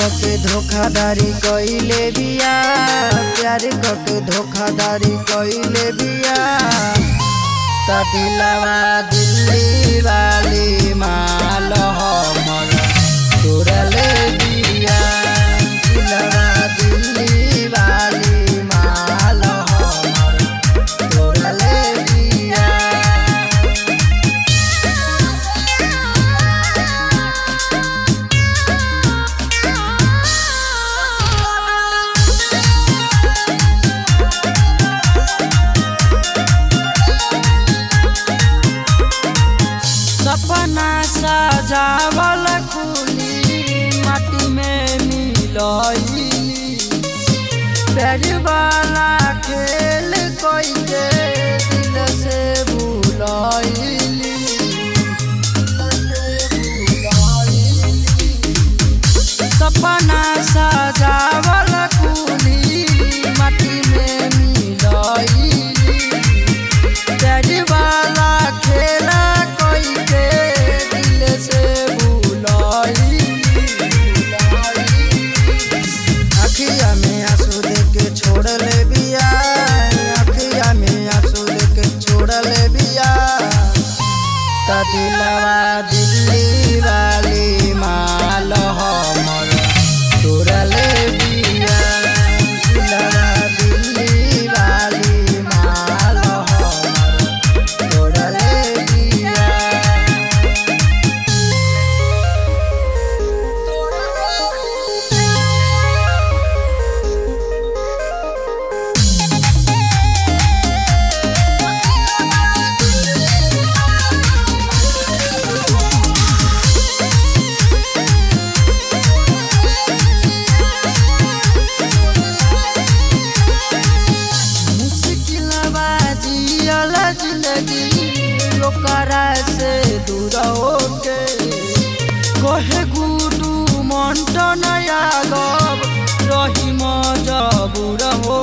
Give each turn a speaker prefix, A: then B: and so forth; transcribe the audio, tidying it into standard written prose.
A: के धोखाधड़ी कइले बिया, प्यार के धोखाधड़ी कइले बिया। ता दिलवा दिल्ली वाली माल हमर तोड़ले बिया, दिलवा दिल्ली वाली माल हमर तोड़ले बिया। सपना सजावल कुली माटी में मिलइली, प्यार वाला खेल कोई के दिल से भूलइली। सपना सजावल कुली माटी में मिलइली, प्यार वाला खेला अखिया में आंसू देके छोड़ले बिया, अखिया में आंसू देके छोड़ले बिया। ता दिलवा दिल्ली वाली माल हमर तोड़ले बिया, दिलवा दिल्ली वाली माल हमर तोड़ले बिया। जिंदगी ओकरा से दूर होके कहे गुडू मंटन यादव रही मजबूर हो।